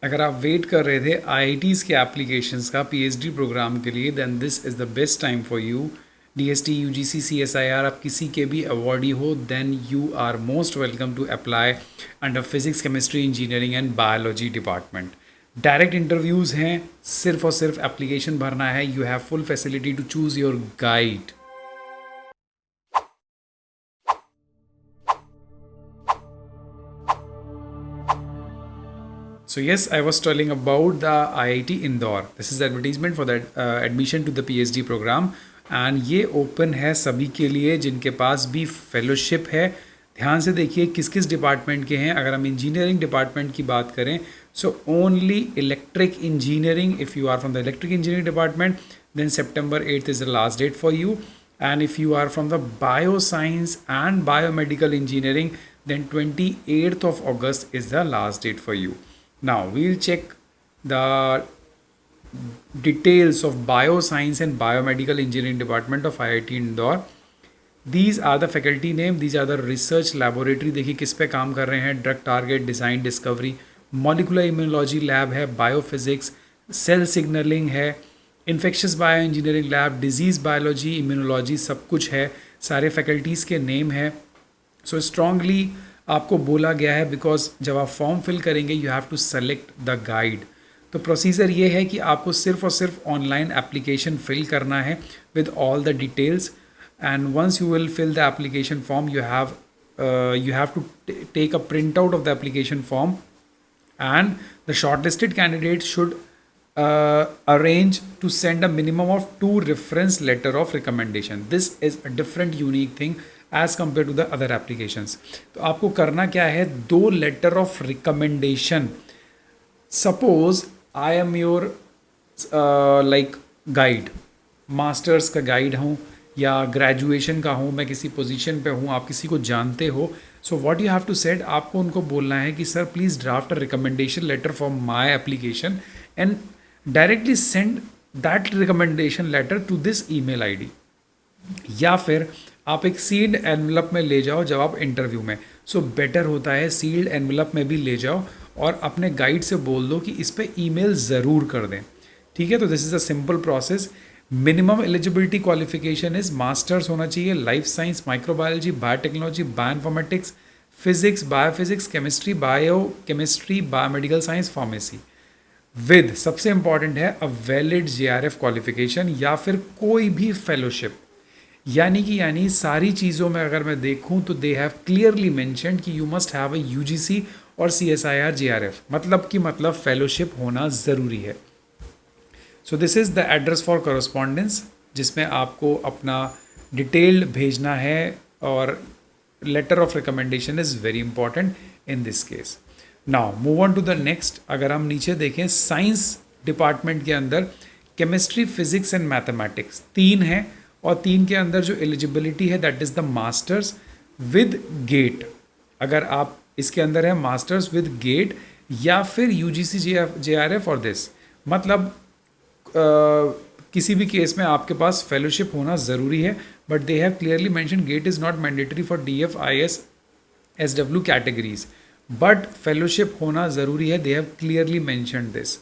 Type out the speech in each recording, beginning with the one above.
अगर आप वेट कर रहे थे IITs के एप्लीकेशंस का PhD प्रोग्राम के लिए, then this is the best time for you. DST, UGC, CSIR, आप किसी के भी अवॉर्डी हो, then you are most welcome to apply under physics, chemistry, engineering and biology department. Direct interviews हैं, सिर्फ और सिर्फ एप्लीकेशन भरना है। You have full facility to choose your guide. So yes, I was telling about the IIT Indore. This is the advertisement for the admission to the PhD program, and ये open है सभी के लिए जिनके पास भी fellowship है। ध्यान से देखिए किस किस डिपार्टमेंट के हैं। अगर हम इंजीनियरिंग डिपार्टमेंट की बात करें, so only electric engineering, if you are from the electric engineering department, then September 8th is the last date for you. And if you are from the bioscience and biomedical engineering, then 28th of August is the last date for you. Now we'll check the details of bioscience and biomedical engineering department of IIT Indore. These are the faculty name, these are the research laboratory. देखिए किस पे काम कर रहे हैं। Drug target design discovery, molecular immunology lab है, biophysics, cell signalling है, infectious bio engineering lab, disease biology, immunology, सब कुछ है। सारे फैकल्टीज़ के नेम है। सो स्ट्रांगली आपको बोला गया है, बिकॉज जब आप फॉर्म फिल करेंगे you have to select the guide. तो प्रोसीजर ये है कि आपको सिर्फ और सिर्फ ऑनलाइन एप्लीकेशन फिल करना है with all the details, and once you will fill the application form you have to take a print out of the application form, and the shortlisted candidate should arrange to send a minimum of 2 reference letter of recommendation. This is a different unique thing as compared to the other applications. तो आपको करना क्या है, 2 letter of recommendation. Suppose I am your like guide, masters का guide हूँ या graduation का हूँ, मैं किसी पोजीशन पे हूँ, आप किसी को जानते हो, so what you have to said, आपको उनको बोलना है कि sir please draft a recommendation letter for my application and directly send that recommendation letter to this email ID. या फिर आप एक सील्ड एनवलप में ले जाओ जब आप इंटरव्यू में, सो बेटर होता है सील्ड एनवलप में भी ले जाओ और अपने गाइड से बोल दो कि इस पर ईमेल ज़रूर कर दें। ठीक है, तो this is a simple process. Minimum eligibility qualification is masters होना चाहिए, life science, microbiology, biotechnology, bioinformatics, physics, biophysics, chemistry, biochemistry, biomedical science, pharmacy, with सबसे इंपॉर्टेंट है अ वैलिड JRF क्वालिफिकेशन या फिर कोई भी फेलोशिप। यानी सारी चीज़ों में अगर मैं देखूं तो दे हैव क्लियरली मेंशन्ड कि you must have a UGC और CSIR JRF, मतलब फेलोशिप होना ज़रूरी है। So this is the address for correspondence, जिसमें आपको अपना डिटेल्ड भेजना है, और letter of recommendation is very important in this case. Now move on to the next. अगर हम नीचे देखें, साइंस डिपार्टमेंट के अंदर केमिस्ट्री, फिजिक्स एंड मैथमेटिक्स 3 हैं, और 3 के अंदर जो एलिजिबिलिटी है that is the masters with GATE. अगर आप इसके अंदर है मास्टर्स विद गेट या फिर UGC JRF और दिस, मतलब किसी भी केस में आपके पास फेलोशिप होना ज़रूरी है, but they have clearly mention GATE is not mandatory for DF, IS, SW categories, but fellowship होना ज़रूरी है, they have clearly mention this.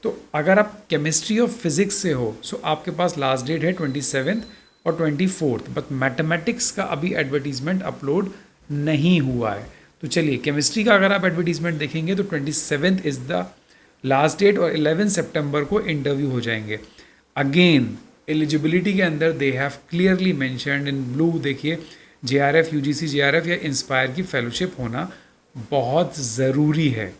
तो अगर आप केमिस्ट्री और फिजिक्स से हो, सो आपके पास लास्ट डेट है 27th और 24th, बट मैथमेटिक्स का अभी एडवर्टीजमेंट अपलोड नहीं हुआ है। तो चलिए, केमिस्ट्री का अगर आप एडवर्टीजमेंट देखेंगे तो 27th is the last date और 11 सितंबर को इंटरव्यू हो जाएंगे। अगेन एलिजिबिलिटी के अंदर दे have clearly mentioned in blue, देखिए JRF, UGC JRF या इंस्पायर की फेलोशिप होना बहुत ज़रूरी है।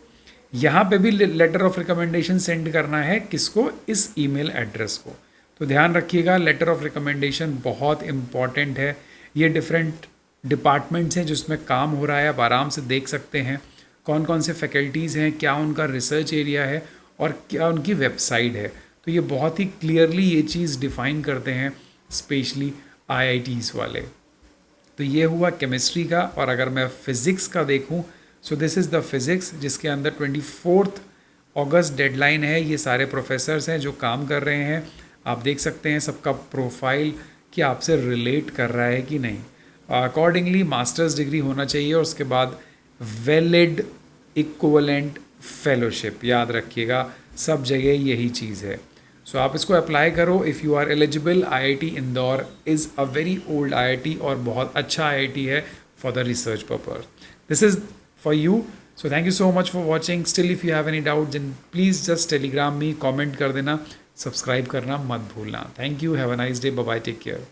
यहाँ पे भी लेटर ऑफ रिकमेंडेशन सेंड करना है, किसको, इस ईमेल एड्रेस को। तो ध्यान रखिएगा, लेटर ऑफ रिकमेंडेशन बहुत इंपॉर्टेंट है। ये डिफरेंट डिपार्टमेंट्स हैं जिसमें काम हो रहा है, आप आराम से देख सकते हैं कौन कौन से फैकल्टीज़ हैं, क्या उनका रिसर्च एरिया है और क्या उनकी वेबसाइट है। तो ये बहुत ही क्लियरली ये चीज़ डिफ़ाइन करते हैं, स्पेशली IITs वाले। तो ये हुआ केमिस्ट्री का। और अगर मैं फ़िज़िक्स का देखूं, सो दिस इज़ द फिज़िक्स, जिसके अंदर 24 अगस्त डेडलाइन है। ये सारे प्रोफेसर्स हैं जो काम कर रहे हैं, आप देख सकते हैं सबका प्रोफाइल कि आपसे रिलेट कर रहा है कि नहीं। अकॉर्डिंगली मास्टर्स डिग्री होना चाहिए और उसके बाद वैलिड इक्विवेलेंट फेलोशिप, याद रखिएगा सब जगह यही चीज़ है। सो आप इसको अप्लाई करो if you are eligible. IIT Indore is a very old IIT और बहुत अच्छा IIT है for the research purpose. This is for you. So thank you so much for watching. Still if you have any doubt then please just Telegram में comment कर देना, subscribe करना मत भूलना। Thank you, have a nice day, bye bye, take care.